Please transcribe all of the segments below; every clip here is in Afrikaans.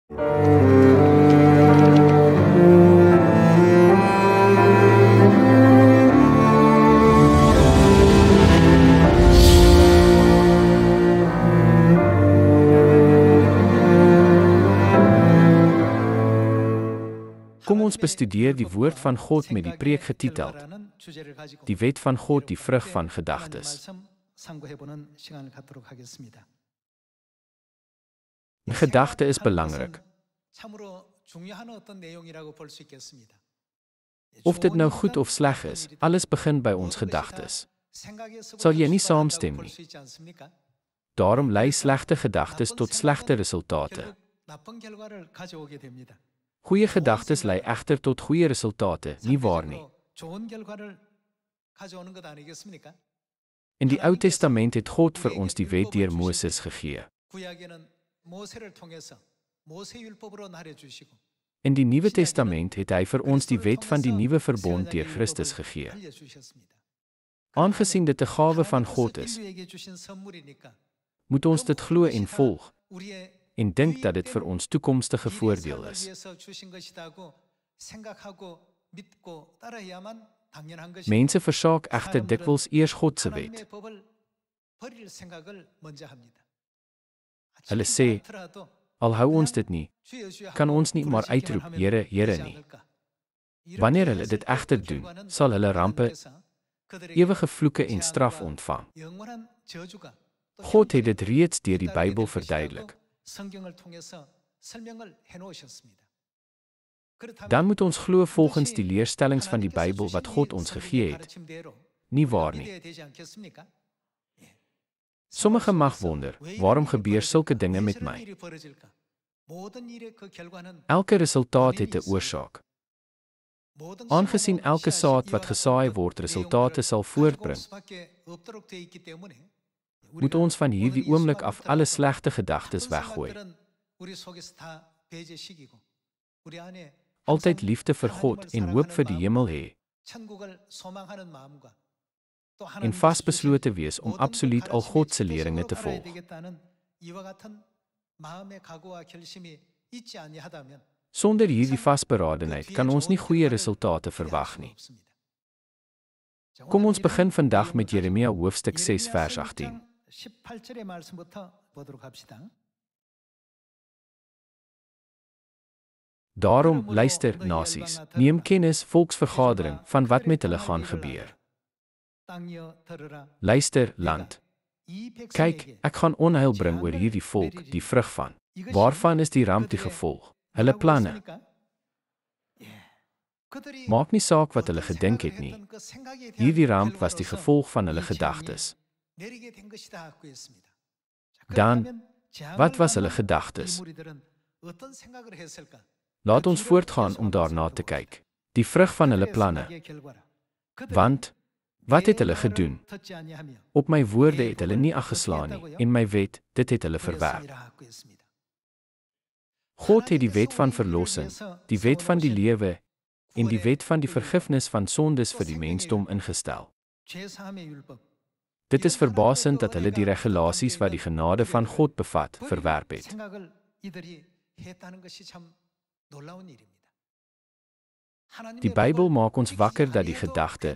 Kom ons bestudeer die woord van God met die preek getiteld, Die wet van God, die vrug van gedagtes. Een gedagte is belangrik. Of dit nou goed of sleg is, alles begin by ons gedagtes. Sal jy nie saamstem nie? Daarom lei slegte gedagtes tot slegte resultate. Goeie gedagtes lei egter tot goeie resultate, nie waar nie? In die Ou Testament het God vir ons die wet deur Moses gegee. In die Nuwe Testament het hy vir ons die wet van die nuwe verbond deur Christus gegee. Aangesien dit 'n gawe van God is, moet ons dit glo en volg, en dink dat dit vir ons toekomstige voordeel is. Mense versaak egter dikwels eers God se wet. Hulle sê, al hou ons dit nie, kan ons nie maar uitroep, Here, Here nie. Wanneer hulle dit egter doen, sal hulle rampe, ewige vloeke en straf ontvang. God het dit reeds deur die Bybel verduidelik. Dan moet ons glo volgens die leerstellings van die Bybel wat God ons gegee het. Nie waar nie. Sommige mag wonder, waarom gebeur sulke dinge met my? Elke resultaat het 'n oorsaak. Aangesien elke saad wat gesaai word resultate sal voortbring, moet ons van hierdie oomblik af alle slegte gedagtes weggooi. Altyd liefde vir God en hoop vir die hemel hê. En vasbeslote wees om absoluut al God se leringe te volg. Sonder hierdie vasberadenheid kan ons nie goeie resultate verwag nie. Kom ons begin vandag met Jeremia hoofstuk 6 vers 18. Daarom, luister, nasies, neem kennis, volksvergadering, van wat met hulle gaan gebeur. Luister, land. Kyk, ek gaan onheil bring oor hierdie volk, die vrug van. Waarvan is die ramp die gevolg? Hulle planne. Maak nie saak wat hulle gedink het nie. Hierdie ramp was die gevolg van hulle gedagtes. Dan, wat was hulle gedagtes? Laat ons voortgaan om daarna te kyk. Die vrug van hulle planne. Want, wat het hulle gedoen? Op my woorde het hulle nie aggeslaan nie, en my wet, dit het hulle verwerp. God het die wet van verlossing, die wet van die lewe, en die wet van die vergifnis van sondes vir die mensdom ingestel. Dit is verbasend dat hulle die regulasies wat die genade van God bevat, verwerp het. Die Bybel maak ons wakker dat die gedagte,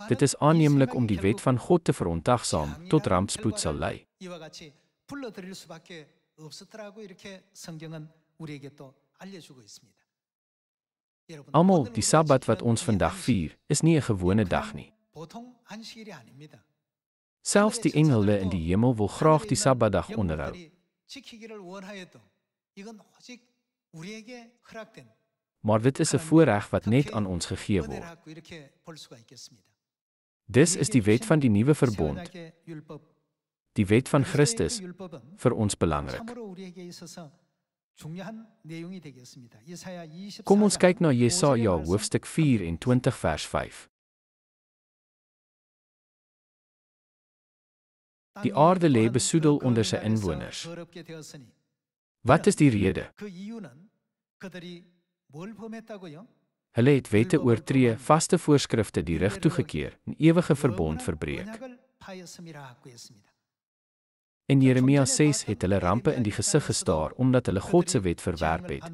dit is aanneemlik om die wet van God te verontagsaam, tot rampspoed sal lei. Almal, die Sabbat wat ons vandag vier, is nie 'n gewone dag nie. Selfs die engele in die hemel wil graag die Sabbatdag onderhou. Maar dit is 'n voorreg wat net aan ons gegee word. Dis is die wet van die nuwe verbond, die wet van Christus, vir ons belangrik. Kom ons kyk na Jesaja hoofstuk 24 vers 5. Die aarde lê besoedel onder sy inwoners. Wat is die rede? Hulle het wette oortree, vaste voorskrifte die rig toegekeer, 'n ewige verbond verbreek. In Jeremia 6 het hulle rampe in die gesig gestaar omdat hulle God se wet verwerp het.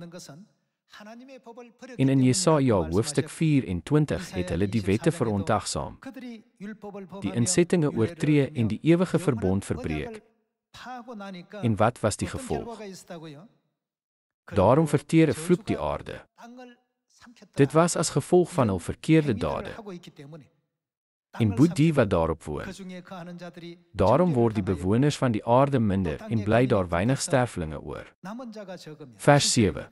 En in Jesaja hoofstuk 24 het hulle die wette verontagsaam, die insettinge oortree en die ewige verbond verbreek. En wat was die gevolg? Daarom verteer 'n vloek die aarde. Dit was as gevolg van hul verkeerde dade. En boet die wat daarop woon. Daarom word die bewoners van die aarde minder en bly daar weinig sterflinge oor. Vers 7.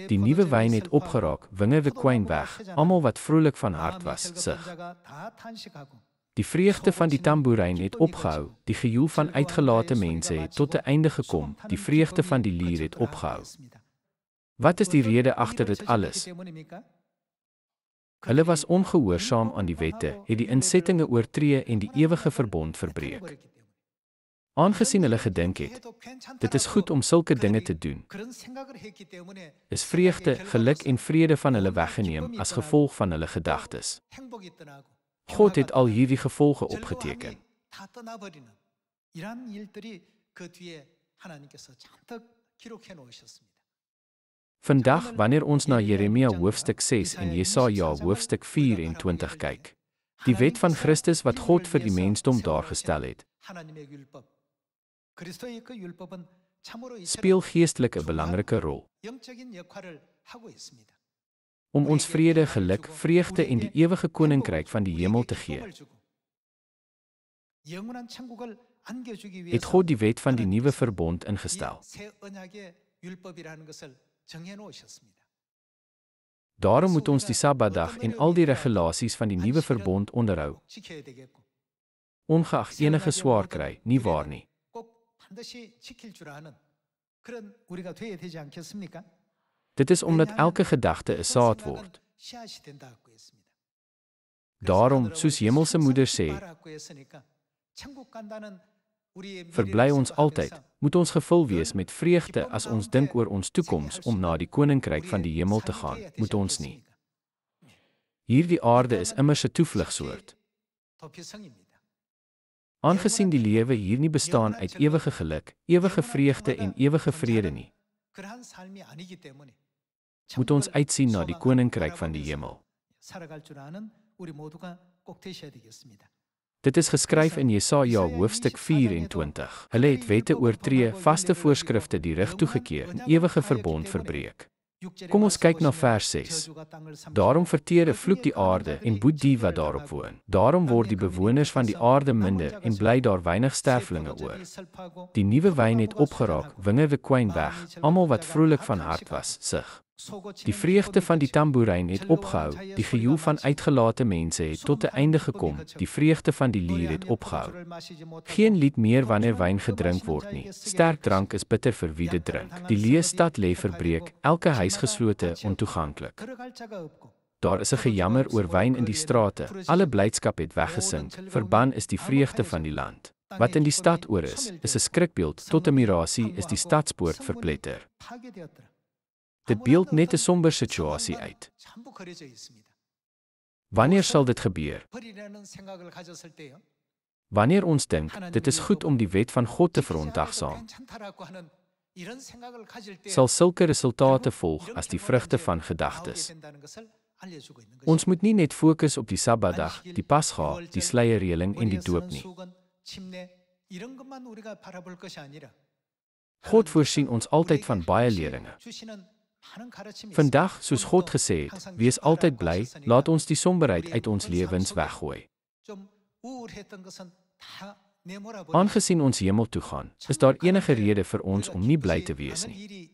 Die nuwe wyn het opgeraak, wingerde kwyn weg, almal wat vrolik van hart was, sug. Die vreugde van die tamboerijn het opgehou, die gejoel van uitgelate mense het tot 'n einde gekom, die vreugde van die lier het opgehou. Wat is die rede agter dit alles? Hulle was ongehoorsaam aan die wette, het die insettinge oortree en die ewige verbond verbreek. Aangesien hulle gedink het, dit is goed om sulke dinge te doen, is vreugde, geluk en vrede van hulle weggeneem as gevolg van hulle gedagtes. God het al hierdie gevolge opgeteken. Vandag, wanneer ons na Jeremia hoofstuk 6 en Jesaja hoofstuk 24 kyk, die wet van Christus wat God vir die mensdom daargestel het, speel geestelik 'n belangrike rol. Om ons vrede, geluk, vreugde en die ewige koninkryk van die hemel te gee, het God die wet van die nuwe verbond ingestel. Daarom moet ons die Sabbatdag en al die regulasies van die nuwe verbond onderhou, ongeag enige swaar kry, nie waar nie. Dit is omdat elke gedagte 'n saad word. Daarom, soos Hemelse Moeder sê, verbly ons altyd, moet ons gevul wees met vreugde as ons dink oor ons toekoms om na die koninkryk van die hemel te gaan, moet ons nie. Hierdie aarde is immers 'n toevlugsoord. Aangesien die lewe hier nie bestaan uit ewige geluk, ewige vreugde en ewige vrede nie, moet ons uitsien na die koninkryk van die hemel. Dit is geskryf in Jesaja hoofstuk 24. Hulle het wette oortree, vaste voorskrifte die rig toegekeer en ewige verbond verbreek. Kom ons kyk na vers 6. Daarom verteer 'n vloek die aarde en boet die wat daarop woon. Daarom word die bewoners van die aarde minder en bly daar weinig sterflinge oor. Die nuwe wyn het opgeraak, wingerde kwyn weg, almal wat vrolik van hart was, sug. Die vreugde van die tamboerijn het opgehou, die gejoel van uitgelate mense het tot 'n einde gekom, die vreugde van die lier het opgehou. Geen lied meer wanneer wyn gedrink word nie, sterk drank is bitter vir wie dit drink. Die leë stad lê verbreek, elke huis geslote, ontoeganklik. Daar is 'n gejammer oor wyn in die strate, alle blydskap het weggesink, verban is die vreugde van die land. Wat in die stad oor is 'n skrikbeeld, tot 'n mirasie is die stadspoort verpletter. Dit beeld net 'n somber situasie uit. Wanneer sal dit gebeur? Wanneer ons dink, dit is goed om die wet van God te verontagsaam, sal sulke resultate volg as die vrugte van gedagtes. Ons moet nie net fokus op die Sabbatdag, die Pasga, die sluierreëling en die doop nie. God voorsien ons altyd van baie leringe. Vandag, soos God gesê het, wees altyd bly, laat ons die somberheid uit ons lewens weggooi. Aangesien ons hemel toe gaan, is daar enige rede vir ons om nie bly te wees nie.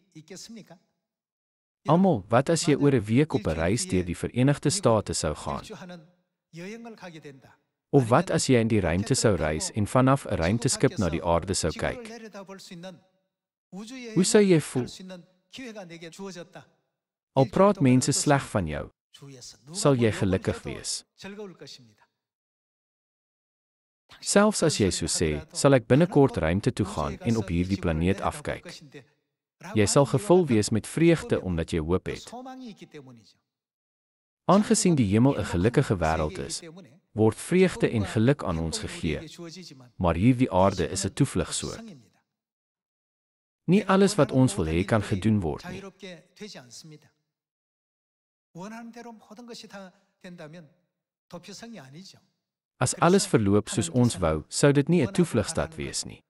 Almal, wat as jy oor 'n week op 'n reis deur die Verenigde State sou gaan? Of wat as jy in die ruimte sou reis en vanaf 'n ruimteskip na die aarde sou kyk? Hoe sou jy voel? Al praat mense sleg van jou, sal jy gelukkig wees. Selfs as jy so sê, sal ek binnekort ruimte toe gaan en op hierdie planeet afkyk. Jy sal gevul wees met vreugde omdat jy hoop het. Aangesien die hemel 'n gelukkige wêreld is, word vreugde en geluk aan ons gegee, maar hierdie aarde is 'n toevlugsoord. Nie alles wat ons wil hê kan gedoen word nie. As alles verloop soos ons wou, sou dit nie 'n toevlugstad wees nie.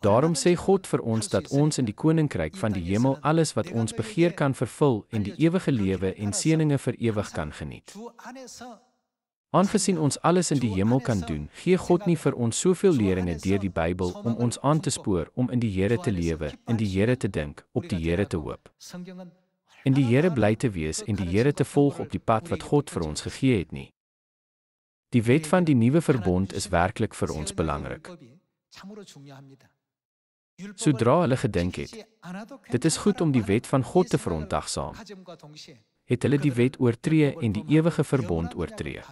Daarom sê God vir ons dat ons in die koninkryk van die hemel alles wat ons begeer kan vervul en die ewige lewe en seëninge vir ewig kan geniet. Aangesien ons alles in die hemel kan doen, gee God nie vir ons soveel leringe deur die Bybel om ons aan te spoor om in die Here te lewe, in die Here te dink, op die Here te hoop, in die Here bly te wees en die Here te volg op die pad wat God vir ons gegee het nie. Die wet van die nuwe verbond is werklik vir ons belangrik. Sodra hulle gedink het, dit is goed om die wet van God te verontagsaam, het hulle die wet oortree en die ewige verbond oortree.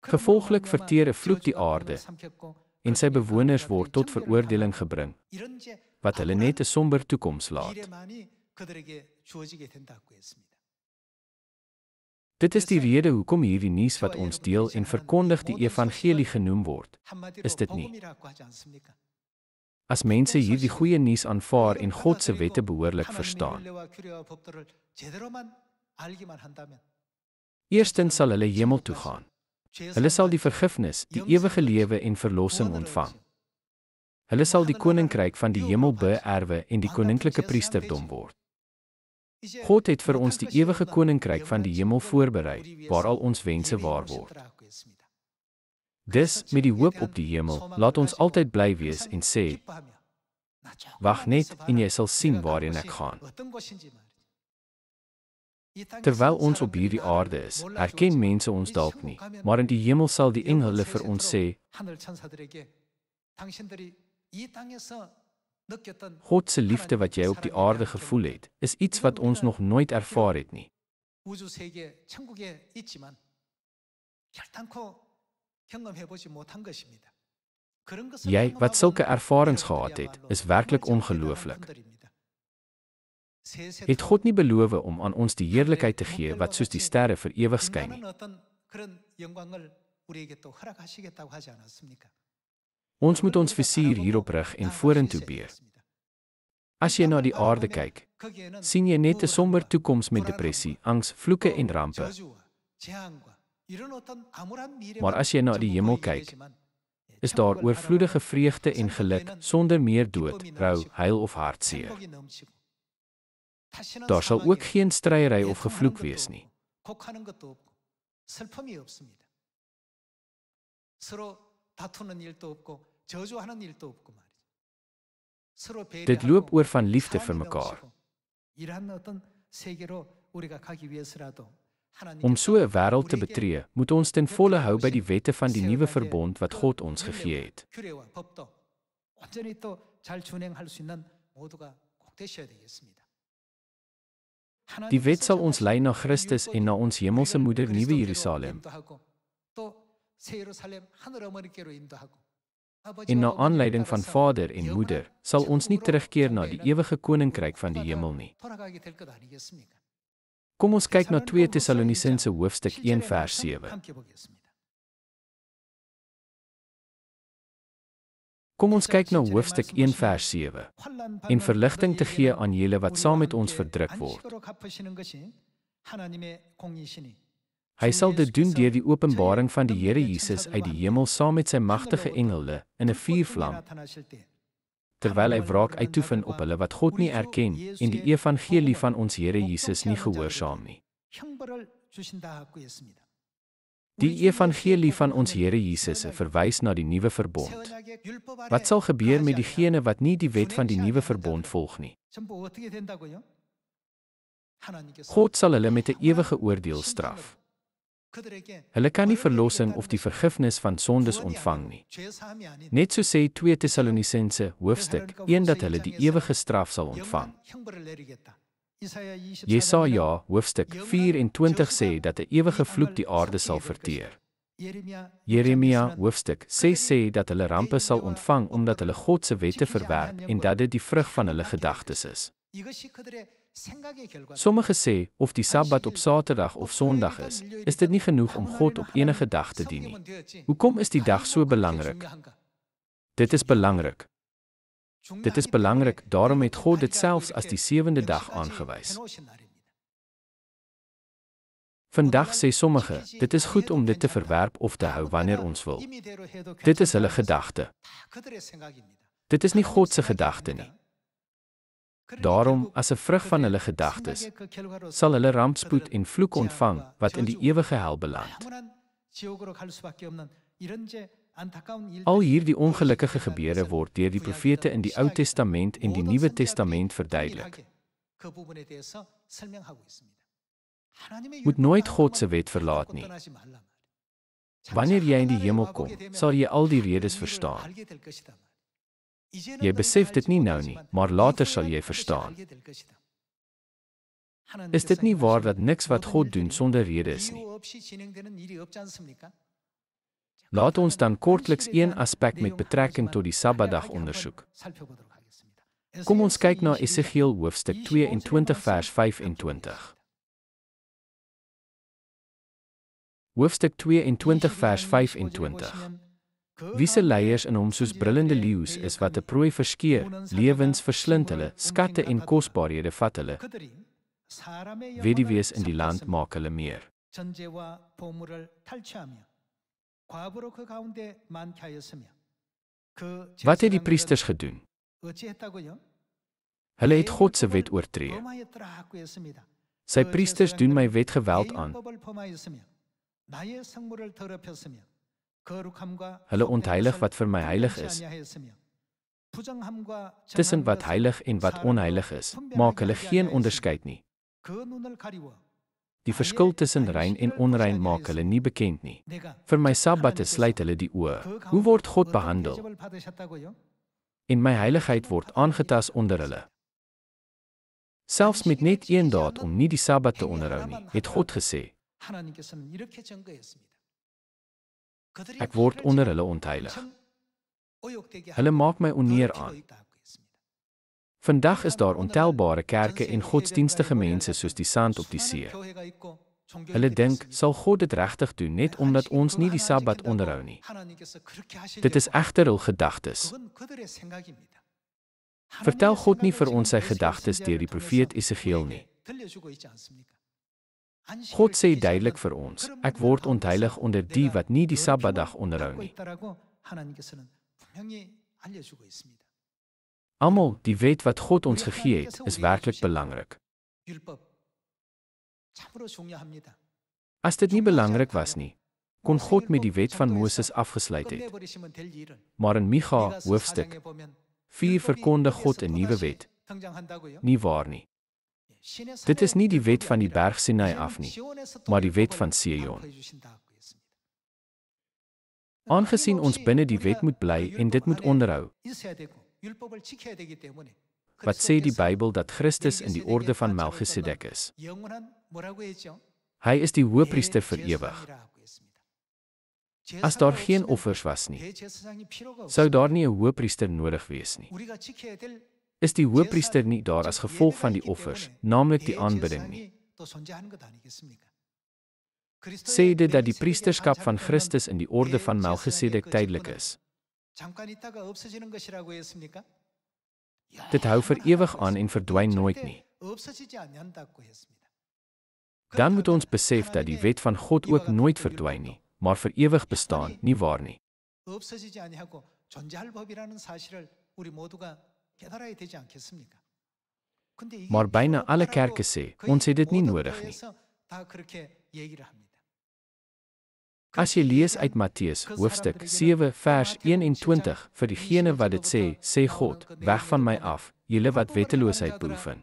Gevolglik verteer 'n vloek die aarde, en sy bewoners word tot veroordeling gebring, wat hulle net 'n somber toekoms laat. Dit is die rede hoekom hierdie nuus wat ons deel en verkondig die evangelie genoem word, is dit nie? As mense hierdie goeie nuus aanvaar en God se wette behoorlik verstaan. Eerstens sal hulle hemel toe gaan. Hulle sal die vergifnis, die ewige lewe en verlossing ontvang. Hulle sal die koninkryk van die hemel beerwe en die koninklike priesterdom word. God het vir ons die ewige koninkryk van die hemel voorberei, waar al ons wense waar word. Dus, met die hoop op die hemel, laat ons altyd bly wees en sê, wag net en jy sal sien waarheen ek gaan. Terwyl ons op hierdie aarde is, herken mense ons dalk nie, maar in die hemel sal die engele vir ons sê, God se liefde wat jy op die aarde gevoel het, is iets wat ons nog nooit ervaar het nie. Jy, wat sulke ervarings gehad het, is werklik ongelooflik. Het God nie beloof om aan ons die heerlikheid te gee wat soos die sterre vir ewig skyn nie? Ons moet ons visier hierop rig en vorentoe beer. As jy na die aarde kyk, sien jy net 'n somber toekoms met depressie, angs, vloeke en rampe. Maar as jy na die hemel kyk, is daar oorvloedige vreugde en geluk sonder meer dood, rou, huil of hartseer. Daar sal ook geen stryery of gevloek wees nie. Dit loop oor van liefde vir mekaar. Om so 'n wêreld te betree, moet ons ten volle hou by die wette van die nuwe verbond wat God ons gegee het. Die wet sal ons lei na Christus en na ons hemelse moeder Nuwe Jerusalem. En na aanleiding van Vader en Moeder, sal ons nie terugkeer na die ewige koninkryk van die hemel nie. Kom ons kyk na 2 Tessalonisense hoofstuk 1 vers 7. Kom ons kyk na hoofstuk 1 vers 7. En verligting te gee aan julle wat saam met ons verdruk word. Hy sal dit doen deur die openbaring van die Here Jesus uit die hemel saam met sy magtige engele in 'n vuurvlam, terwyl hy wraak uitoefen op hulle wat God nie erken en die evangelie van ons Here Jesus nie gehoorsaam nie. Die evangelie van ons Here Jesus verwys na die nuwe verbond. Wat sal gebeur met diegene wat nie die wet van die nuwe verbond volg nie? God sal hulle met 'n ewige oordeel straf. Hulle kan nie verlossing of die vergifnis van sondes ontvang nie. Net so sê 2 Tessalonisense hoofstuk 1 dat hulle die ewige straf sal ontvang. Jesaja hoofstuk 24 sê dat 'n ewige vloek die aarde sal verteer. Jeremia hoofstuk 6 sê dat hulle rampe sal ontvang omdat hulle God se wette verwerp en dat dit die vrug van hulle gedagtes is. Sommige sê of die Sabbat op Saterdag of Sondag is dit nie genoeg om God op enige dag te dien nie. Hoekom is die dag so belangrik? Dit is belangrik. Dit is belangrik, daarom het God dit selfs as die 7de dag aangewys. Vandag sê sommige, dit is goed om dit te verwerp of te hou wanneer ons wil. Dit is hulle gedagte. Dit is nie God se gedagte nie. Daarom, as 'n vrug van hulle gedagtes, sal hulle rampspoed en vloek ontvang wat in die ewige hel beland. Al hierdie ongelukkige gebeure word deur die profete in die Ou Testament en die Nuwe Testament verduidelik. Moet nooit God se wet verlaat nie. Wanneer jy in die hemel kom, sal jy al die redes verstaan. Jy besef dit nie nou nie, maar later sal jy verstaan. Is dit nie waar dat niks wat God doen sonder rede is nie? Laat ons dan kortliks een aspek met betrekking tot die Sabbatdag ondersoek. Kom ons kyk na Esegiel hoofstuk 22 vers 25. Hoofstuk 22 vers 25. Wie se leiers in hom soos brullende leeu's is wat 'n prooi verskeur, lewens verslind hulle, skatte en kosbarehede vat hulle. Weduwees in die land maak hulle meer. Wat het die priesters gedoen? Hulle het God se wet oortree. Sy priesters doen my wet geweld aan. Hulle ontheilig wat vir my heilig is. Tussen wat heilig en wat onheilig is, maak hulle geen onderskeid nie. Die verskil tussen rein en onrein maak hulle nie bekend nie. Vir my Sabbatte sluit hulle die oë. Hoe word God behandel? En my heiligheid word aangetas onder hulle. Selfs met net een daad om nie die Sabbat te onderhou nie, het God gesê, ek word onder hulle ontheilig. Hulle maak my oneer aan. Vandag is daar ontelbare kerke en godsdienstige mense soos die sand op die see. Hulle dink, sal God dit regtig doen net omdat ons nie die Sabbat onderhou nie. Dit is egter hul gedagtes. Vertel God nie vir ons sy gedagtes deur die profeet Esegiel nie. God sê duidelik vir ons, ek word ontheilig onder die wat nie die Sabbatdag onderhou nie. Almal, die wet wat God ons gegee het, is werklik belangrik. As dit nie belangrik was nie, kon God met die wet van Moses afgesluit het. Maar in Micha hoofstuk 4 verkondig God 'n nuwe wet. Nie waar nie. Dit is nie die wet van die berg Sinai af nie, maar die wet van Sion. Aangesien ons binne die wet moet bly en dit moet onderhou, wat sê die Bybel dat Christus in die orde van Melchisedek is? Hy is die hoëpriester vir ewig. As daar geen offers was nie, sou daar nie 'n hoëpriester nodig wees nie. Is die hoëpriester nie daar as gevolg van die offers, naamlik die aanbidding nie? Sê dit dat die priesterskap van Christus in die orde van Melchisedek tydelik is? Dit hou vir ewig aan en verdwyn nooit nie. Dan moet ons besef dat die wet van God ook nooit verdwyn nie, maar vir ewig bestaan, nie waar nie. Maar byna alle kerke sê, ons het dit nie nodig nie. As jy lees uit Matteus hoofstuk 7 vers 21, vir diegene wat dit sê, sê God, weg van my af, julle wat wetteloosheid beoefen.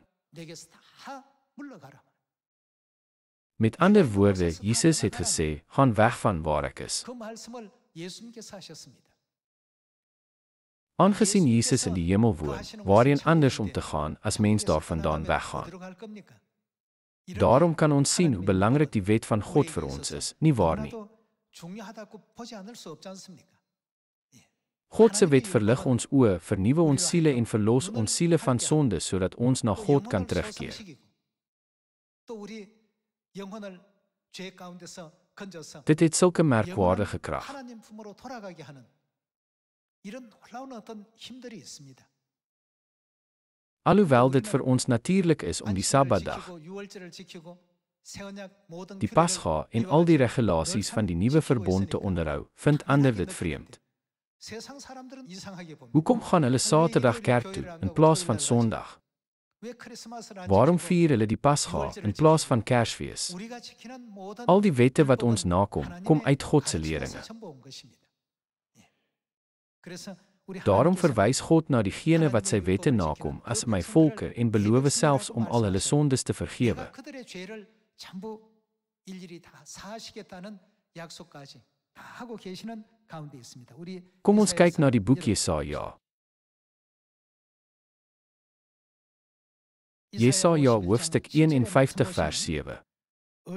Met ander woorde, Jesus het gesê, gaan weg van waar ek is. Aangesien Jesus in die hemel woon, waarheen anders om te gaan as mens daarvandaan weggaan. Daarom kan ons sien hoe belangrik die wet van God vir ons is, nie waar nie? God se wet verlig ons oë, vernuwe ons siele en verlos ons siele van sonde sodat ons na God kan terugkeer. Dit het sulke merkwaardige krag. Alhoewel dit vir ons natuurlik is om die Sabbatdag, die Pasga en al die regulasies van die nuwe verbond te onderhou, vind ander dit vreemd. Hoekom gaan hulle Saterdag kerk toe in plaas van Sondag? Waarom vier hulle die Pasga in plaas van Kersfees? Al die wette wat ons nakom, kom uit God se leringe. Daarom verwys God na diegene wat sy wette nakom as my volke en beloof selfs om al hulle sondes te vergewe. Kom ons kyk na die boek Jesaja. Jesaja hoofstuk 51 vers 7.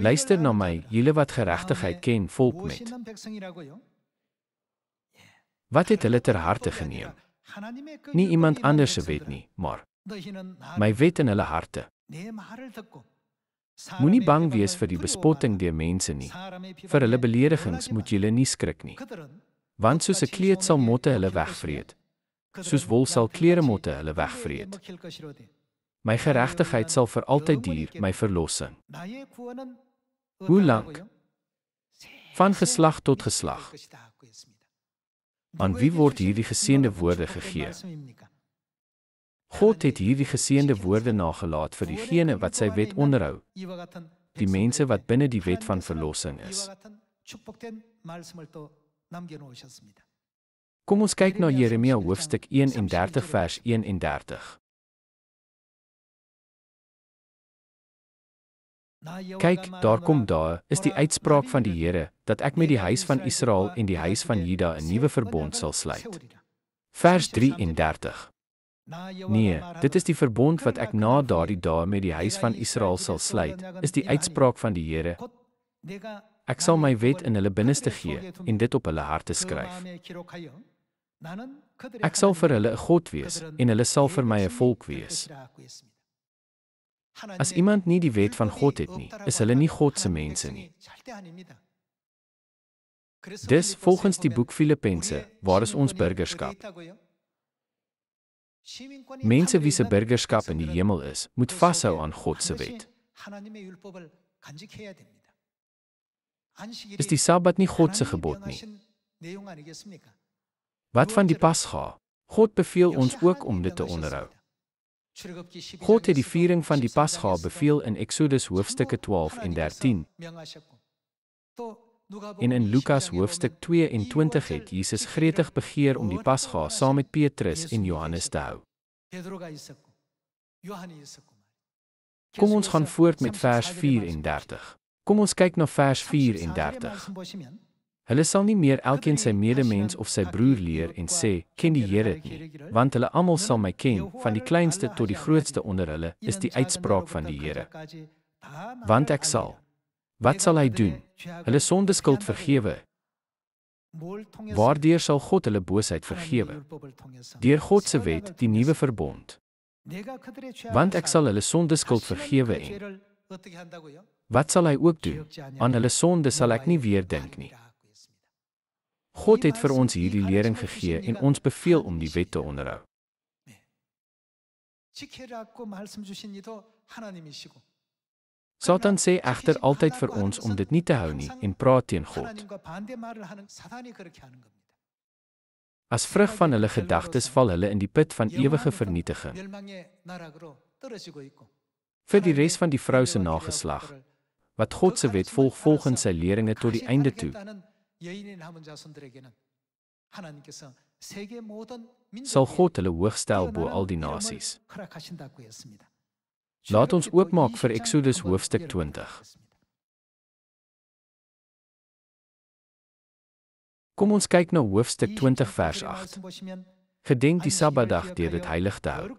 Luister na my, julle wat geregtigheid ken, volk met. Wat het hulle ter harte geneem? Nie iemand anders se wet nie, maar my wet in hulle harte. Moenie bang wees vir die bespotting deur mense nie. Vir hulle beledigings moet julle nie skrik nie. Want soos 'n kleed sal motte hulle wegvreet, soos wol sal kleremotte hulle wegvreet. My geregtigheid sal vir altyd duur, my verlossing. Hoe lank? Van geslag tot geslag. Aan wie word hierdie geseënde woorde gegee? God het hierdie geseënde woorde nagelaat vir diegene wat sy wet onderhou, die mense wat binne die wet van verlossing is. Kom ons kyk na Jeremia hoofstuk 31 vers 31. Kyk, daar kom daar, is die uitspraak van die Here, dat ek met die huis van Israel en die huis van Juda 'n nuwe verbond sal sluit. Vers 33. Nee, dit is die verbond wat ek na daardie dae met die huis van Israel sal sluit, is die uitspraak van die Here. Ek sal my wet in hulle binneste gee en dit op hulle harte skryf. Ek sal vir hulle 'n God wees en hulle sal vir my 'n volk wees. As iemand nie die wet van God het nie, is hulle nie God se mense nie. Dis volgens die boek Filippense, waar is ons burgerskap? Mense wie se burgerskap in die hemel is, moet vashou aan God se wet. Is die Sabbat nie God se gebod nie? Wat van die Pasga? God beveel ons ook om dit te onderhou. God het die viering van die Pasga beveel in Exodus hoofstukke 12 en 13. En in Lukas hoofstuk 22 het Jesus gretig begeer om die Pasga saam met Petrus en Johannes te hou. Kom ons gaan voort met vers 34. Kom ons kyk na vers 34. Hulle sal nie meer elkeen sy medemens of sy broer leer en sê, ken die Here nie, want hulle almal sal my ken, van die kleinste tot die grootste onder hulle, is die uitspraak van die Here. Want ek sal. Wat sal hy doen? Hulle sondeskuld vergewe. Waardeur sal God hulle boosheid vergewe? Deur God se wet, die nuwe verbond. Want ek sal hulle sondeskuld vergewe en wat sal hy ook doen? Aan hulle sonde sal ek nie weer dink nie. God het vir ons hierdie lering gegee en ons beveel om die wet te onderhou. Satan sê egter altyd vir ons om dit nie te hou nie en praat teen God. As vrug van hulle gedagtes val hulle in die put van ewige vernietiging. Vir die res van die vrou se nageslag, wat God se wet volg volgens sy leringe tot die einde toe, sal God hulle hoogstel bo al die nasies. Laat ons oopmaak vir Exodus hoofstuk 20. Kom ons kyk na hoofstuk 20 vers 8. Gedenk die Sabbatdag deur dit heilig te hou.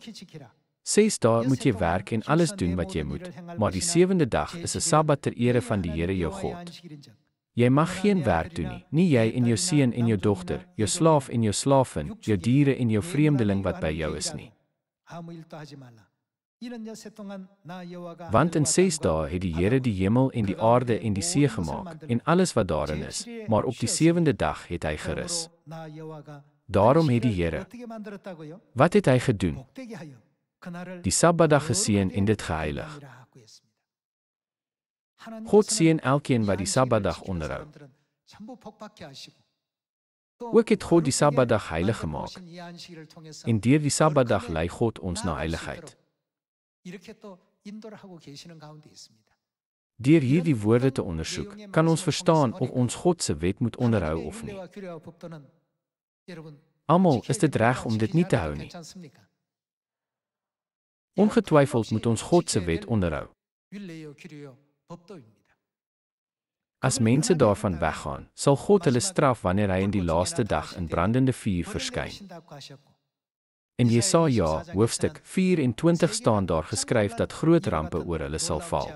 6 dae moet jy werk en alles doen wat jy moet, maar die 7de dag is 'n Sabbat ter ere van die Here jou God. Jy mag geen werk doen nie jy en jou seun en jou dogter, jou slaaf en jou slaafin, jou diere en jou vreemdeling wat by jou is nie. Want in 6 dae het die Here die hemel en die aarde en die see gemaak, en alles wat daarin is, maar op die 7de dag het hy gerus. Daarom het die Here, wat het hy gedoen? Die Sabbatdag geseën en dit geheilig. God seën elkeen wat die Sabbatdag onderhou. Ook het God die Sabbatdag heilig gemaak, en deur die Sabbatdag lei God ons na heiligheid. Deur hierdie woorde te ondersoek, kan ons verstaan of ons God se wet moet onderhou of nie. Almal is dit reg om dit nie te hou nie. Ongetwyfeld moet ons God se wet onderhou. As mense daarvan weggaan, sal God hulle straf wanneer hy in die laaste dag in brandende vuur verskyn. In Jesaja, hoofstuk 24 staan daar geskryf dat groot rampe oor hulle sal val.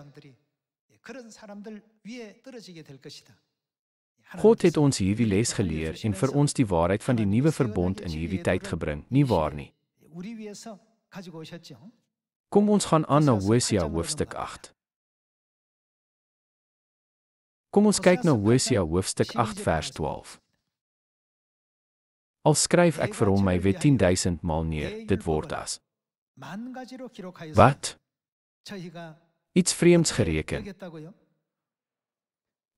God het ons hierdie les geleer en vir ons die waarheid van die nuwe verbond in hierdie tyd gebring, nie waar nie? Kom ons gaan aan na Hosea hoofstuk 8. Kom ons kyk na Hosea hoofstuk 8 vers 12. Al skryf ek vir hom my wet 10.000 maal neer, dit word as wat? Iets vreemds gereken.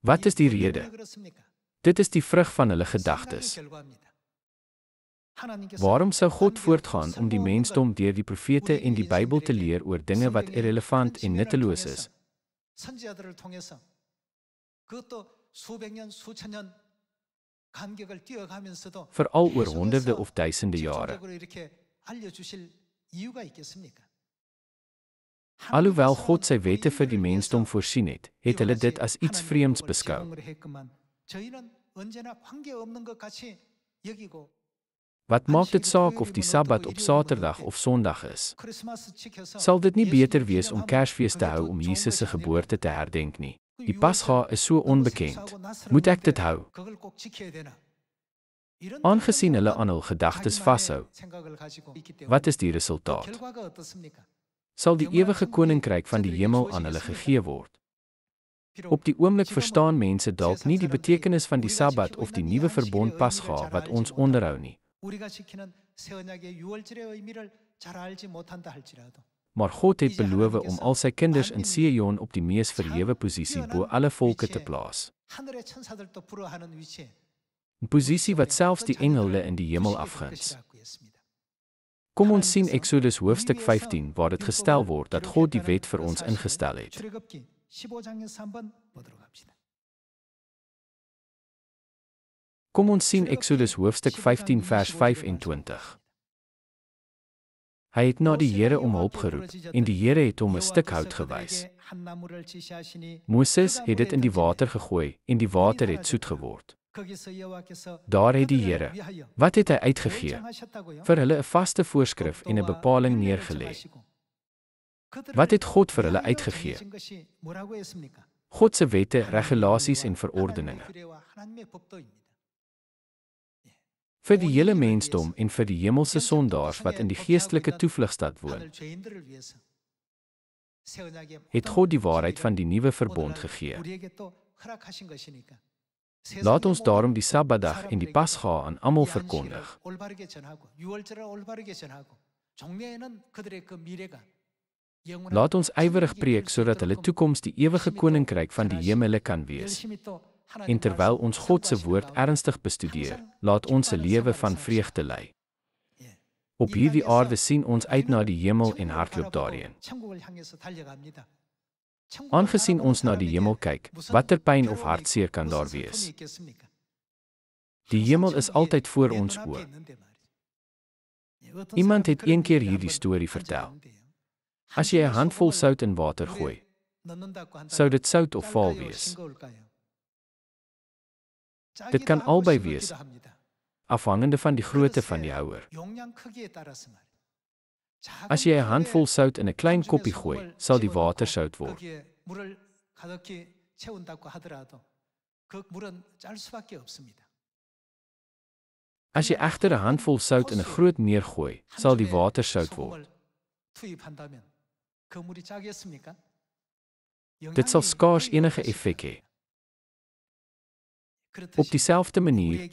Wat is die rede? Dit is die vrug van hulle gedagtes. Waarom sou God voortgaan om die mensdom deur die profete en die Bybel te leer oor dinge wat irrelevant en nutteloos is? Veral oor honderde of duisende jare. Alhoewel God sy wette vir die mensdom voorsien het, het hulle dit as iets vreemds beskou. Wat maak dit saak of die Sabbat op Saterdag of Sondag is? Sal dit nie beter wees om Kersfees te hou om Jesus se geboorte te herdenk nie? Die Pasga is so onbekend. Moet ek dit hou? Aangesien hulle aan hul gedagtes vashou, wat is die resultaat? Sal die ewige koninkryk van die hemel aan hulle gegee word? Op die oomblik verstaan mense dalk nie die betekenis van die Sabbat of die nuwe verbond Pasga wat ons onderhou nie. Maar God het beloof om al sy kinders in Sion op die mees verhewe posisie bo alle volke te plaas. 'n Posisie wat selfs die engele in die hemel afguns. Kom ons sien Eksodus hoofstuk 15 waar dit gestel word dat God die wet vir ons ingestel het. Kom ons sien Eksodus hoofstuk 15 vers 25. Hy het na die Here om hulp geroep, en die Here het hom 'n stuk hout gewys. Moses het dit in die water gegooi, en die water het soet geword. Daar het die Here, wat het hy uitgegee? Vir hulle 'n vaste voorskrif en 'n bepaling neergelê. Wat het God vir hulle uitgegee? God se wette, regulasies en verordeninge. Vir die hele mensdom en vir die hemelse sondaars wat in die geestelike toevlugstad woon, het God die waarheid van die nuwe verbond gegee. Laat ons daarom die Sabbatdag en die Pasga aan almal verkondig. Laat ons ywerig preek sodat hulle toekoms die ewige koninkryk van die hemele kan wees. En terwyl ons God se woord ernstig bestudeer, laat ons 'n lewe van vreugde lei. Op hierdie aarde sien ons uit na die hemel en hardloop daarheen. Aangesien ons na die hemel kyk, watter pyn of hartseer kan daar wees? Die hemel is altyd voor ons oë. Iemand het een keer hierdie storie vertel. As jy 'n handvol sout in water gooi, sou dit sout of vaal wees? Dit kan albei wees, afhangende van die grootte van die houer. As jy 'n handvol sout in 'n klein koppie gooi, sal die water sout word. As jy egter 'n handvol sout in 'n groot meer gooi, sal die water sout word. Dit sal skaars enige effek hê. Op dieselfde manier,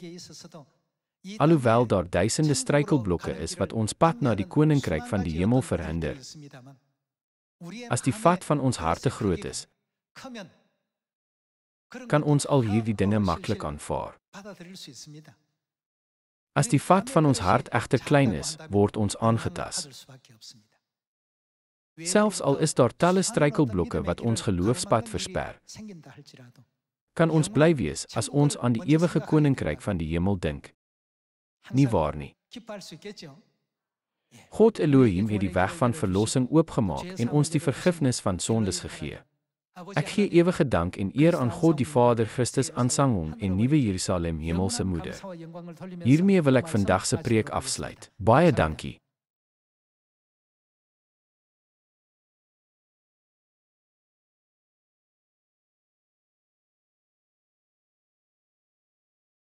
alhoewel daar duisende struikelblokke is wat ons pad na die koninkryk van die hemel verhinder, as die vat van ons harte groot is, kan ons al hierdie dinge maklik aanvaar. As die vat van ons hart egter klein is, word ons aangetas. Selfs al is daar talle struikelblokke wat ons geloofspad versper, kan ons bly wees as ons aan die ewige koninkryk van die hemel dink. Nie waar nie. God Elohim het die weg van verlossing oopgemaak en ons die vergifnis van sondes gegee. Ek gee ewige dank en eer aan God die Vader, Christus aansang en Nuwe Jerusalem, hemelse moeder. Hiermee wil ek vandag se preek afsluit. Baie dankie.